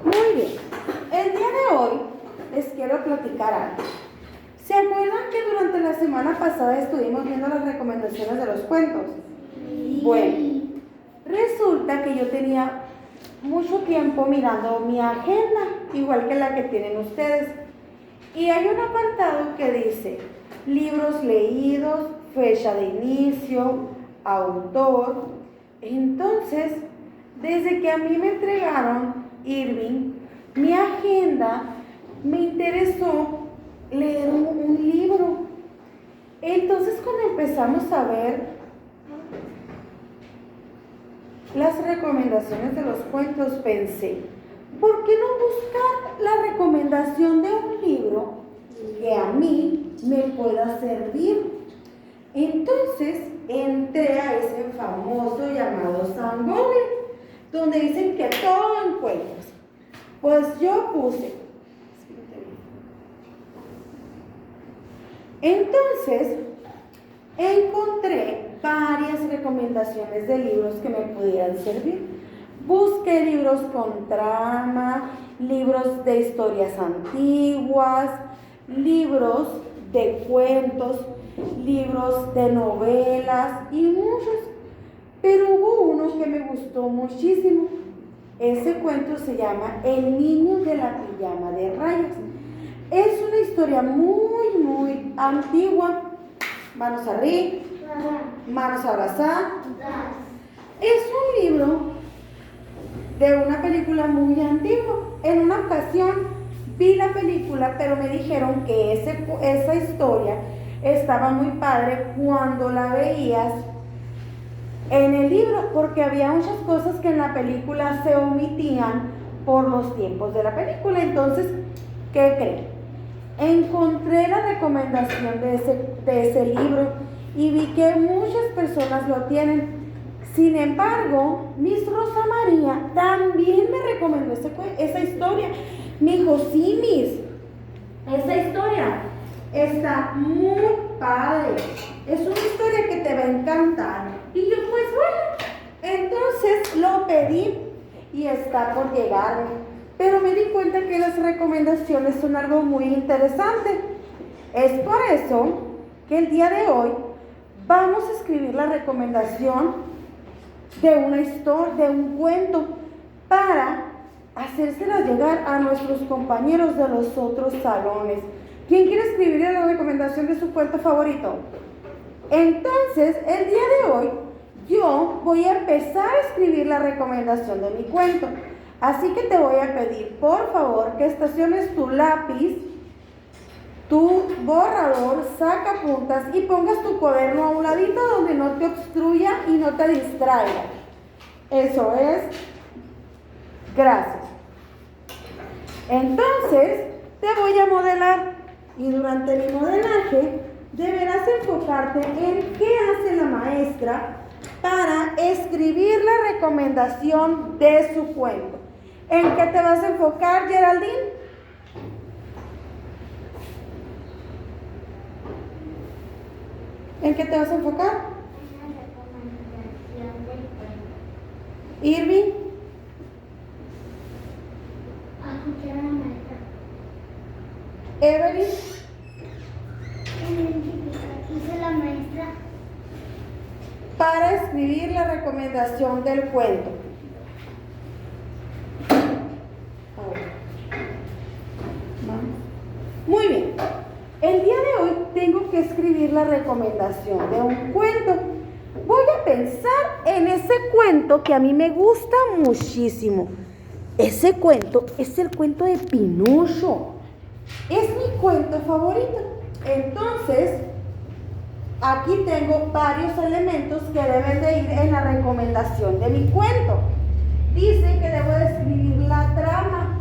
Muy bien. El día de hoy les quiero platicar algo. ¿Se acuerdan que durante la semana pasada estuvimos viendo las recomendaciones de los cuentos? Bueno, resulta que yo tenía mucho tiempo mirando mi agenda, igual que la que tienen ustedes. Y hay un apartado que dice libros leídos, fecha de inicio, autor. Entonces, desde que a mí me entregaron Irving, mi agenda, me interesó leer un libro. Entonces, cuando empezamos a ver las recomendaciones de los cuentos, pensé, ¿por qué no buscar la recomendación de un libro que a mí me pueda servir? Entonces entré a ese famoso llamado San Google, donde dicen que todo encuentras. Pues yo puse. Entonces encontré varias recomendaciones de libros que me pudieran servir. Busqué libros con trama, libros de historias antiguas, libros de cuentos, libros de novelas y muchos. Pero hubo uno que me gustó muchísimo. Ese cuento se llama El niño de la pijama de rayas. Es una historia muy antigua. Manos arriba, manos abrazadas. Es un libro de una película muy antigua. En una ocasión vi la película, pero me dijeron que esa historia estaba muy padre cuando la veías en el libro, porque había muchas cosas que en la película se omitían por los tiempos de la película. Entonces, ¿qué creen? Encontré la recomendación de ese libro y vi que muchas personas lo tienen. Sin embargo, Miss Rosa María también me recomendó esa historia. Me dijo, sí, Miss, esa historia está muy padre. Es una historia que te va a encantar. Y yo, pues bueno, entonces lo pedí y está por llegarme. Pero me di cuenta que las recomendaciones son algo muy interesante. Es por eso que el día de hoy vamos a escribir la recomendación de una historia, de un cuento, para hacérsela llegar a nuestros compañeros de los otros salones. ¿Quién quiere escribir la recomendación de su cuento favorito? Entonces, el día de hoy, yo voy a empezar a escribir la recomendación de mi cuento. Así que te voy a pedir, por favor, que estaciones tu lápiz, tu borrador, sacapuntas y pongas tu cuaderno a un ladito donde no te obstruya y no te distraiga. Eso es. Gracias. Entonces, te voy a modelar y durante mi modelaje deberás enfocarte en qué hace la maestra para escribir la recomendación de su cuento. ¿En qué te vas a enfocar, Geraldine? ¿En qué te vas a enfocar? En la recomendación del cuento. Irving. A escuchar a la maestra. Evelyn. En identificar qué hizo la maestra. Para escribir la recomendación del cuento. Muy bien. El día de hoy tengo que escribir la recomendación de un cuento. Voy a pensar en ese cuento que a mí me gusta muchísimo. Ese cuento es el cuento de Pinocho. Es mi cuento favorito. Entonces, aquí tengo varios elementos que deben de ir en la recomendación de mi cuento. Dice que debo de escribir la trama.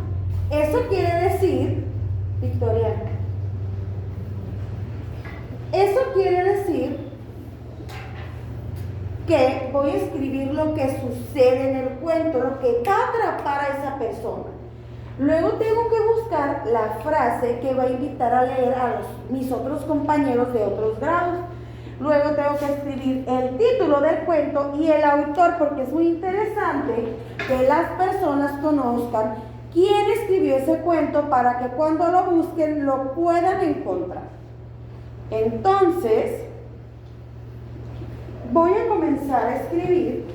Eso quiere decir, Victoria, eso quiere decir que voy a escribir lo que sucede en el cuento, lo que va a atrapar a esa persona. Luego tengo que buscar la frase que va a invitar a leer a mis otros compañeros de otros grados. Luego tengo que escribir el título del cuento y el autor, porque es muy interesante que las personas conozcan quién escribió ese cuento para que cuando lo busquen lo puedan encontrar. Entonces, voy a comenzar a escribir.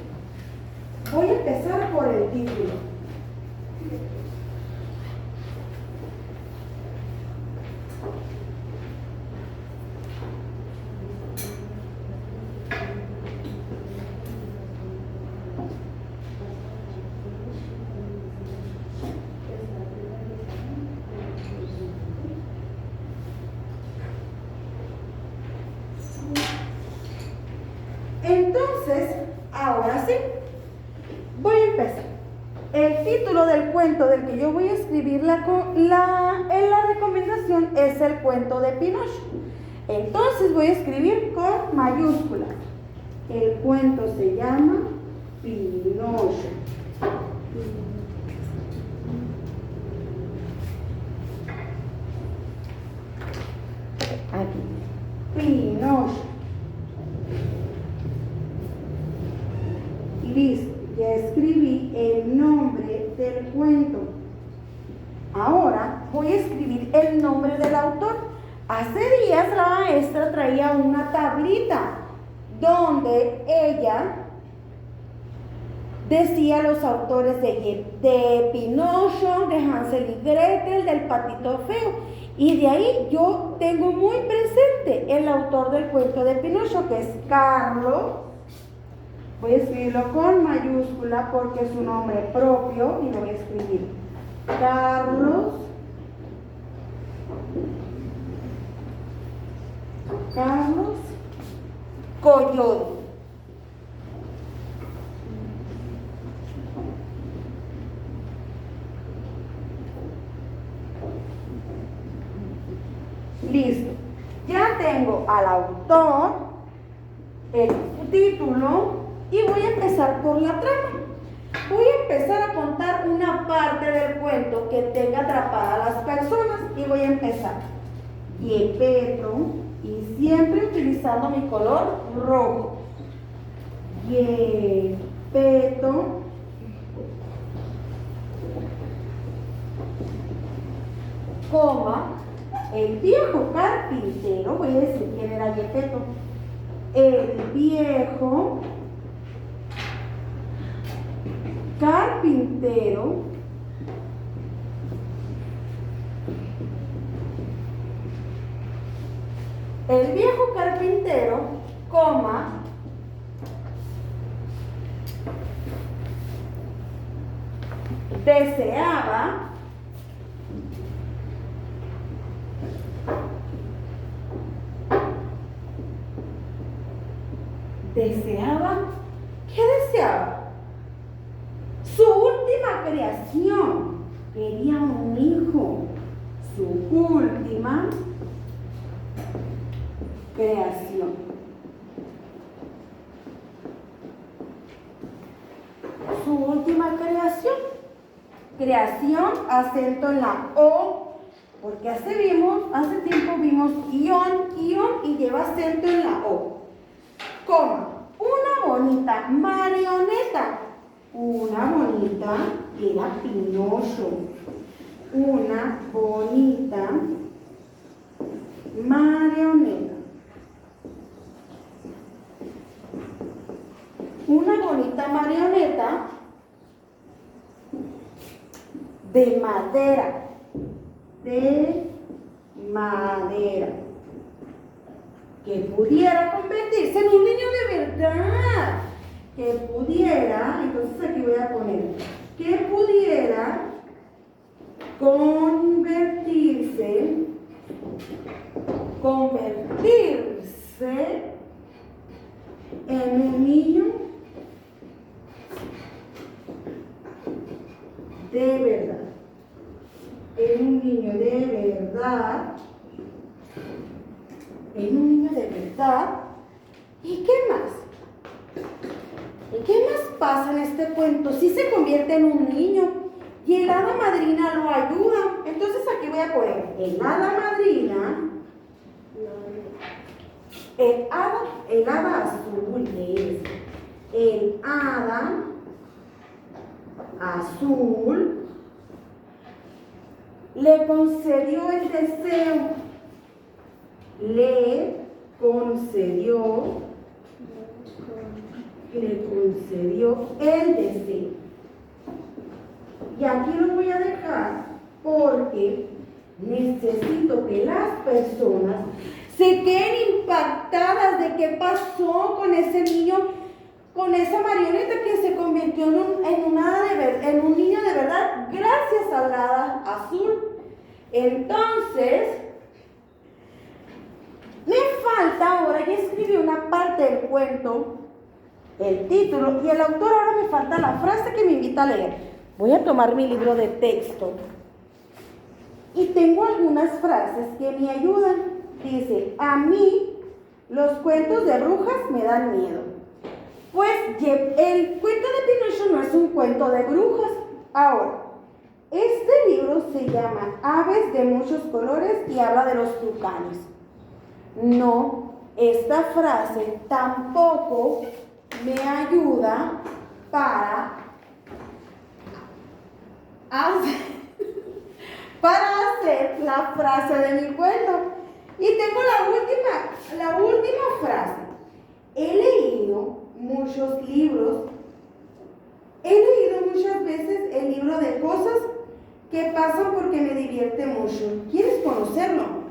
Voy a empezar por el título. Entonces, ahora sí, voy a empezar. El título del cuento del que yo voy a escribir en la recomendación es el cuento de Pinocho. Entonces voy a escribir con mayúsculas. El cuento se llama Pinocho. Aquí, Pinocho. Listo, ya escribí el nombre del cuento. Ahora voy a escribir el nombre del autor. Hace días la maestra traía una tablita donde ella decía los autores de Pinocho, de Hansel y Gretel, del Patito Feo. Y de ahí yo tengo muy presente el autor del cuento de Pinocho, que es Carlos. Voy a escribirlo con mayúscula porque es un nombre propio y lo voy a escribir Carlos Collodi. Listo. Ya tengo al autor, el título. Y voy a empezar por la trama. Voy a empezar a contar una parte del cuento que tenga atrapada a las personas. Y voy a empezar. Yepeto, y siempre utilizando mi color rojo. Yepeto, coma, el viejo carpintero. Voy a decir quién era Yepeto. El viejo carpintero coma, deseaba ¿qué deseaba? Su última creación. Quería un hijo. Su última creación. Su última creación. Creación, acento en la O, porque hace tiempo vimos guión y lleva acento en la O. Coma, una bonita marioneta. Una bonita era Pinocho. Una bonita marioneta. Una bonita marioneta de madera. Que pudiera convertirse en un niño de verdad. Que pudiera, entonces aquí voy a poner, que pudiera convertirse en un niño de verdad. En un niño de verdad. En un niño de verdad. ¿Y qué más? ¿Y qué más pasa en este cuento? Si se convierte en un niño y el hada madrina lo ayuda. Entonces aquí voy a poner el hada madrina, el hada azul es el hada azul le concedió el deseo. Le concedió el deseo. Y aquí lo voy a dejar porque necesito que las personas se queden impactadas de qué pasó con ese niño, con esa marioneta que se convirtió en un niño de verdad, gracias al hada azul. Entonces, me falta ahora, ya escribí una parte del cuento, el título, y el autor ahora me falta la frase que me invita a leer. Voy a tomar mi libro de texto y tengo algunas frases que me ayudan. Dice, a mí los cuentos de brujas me dan miedo. Pues el cuento de Pinocho no es un cuento de brujas. Ahora, este libro se llama Aves de muchos colores y habla de los tucanes. No, esta frase tampoco me ayuda para hacer la frase de mi cuento. Y tengo la última frase. He leído muchos libros. He leído muchas veces el libro de cosas que pasan porque me divierte mucho. ¿Quieres conocerlo?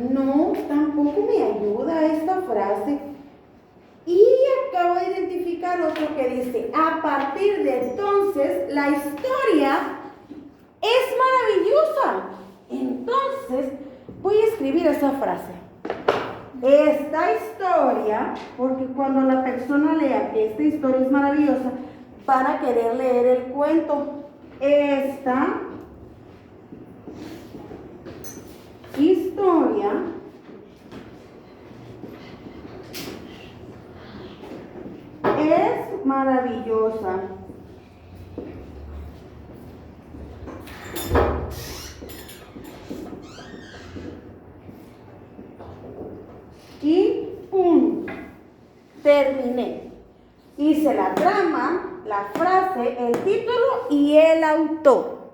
No, tampoco me ayuda esta frase. Y acabo de identificar otro que dice, a partir de entonces la historia es maravillosa. Entonces voy a escribir esa frase. Esta historia, porque cuando la persona lea que esta historia es maravillosa, van a querer leer el cuento. Esta historia es maravillosa. Y ¡pum! Terminé. Hice la trama, la frase, el título y el autor.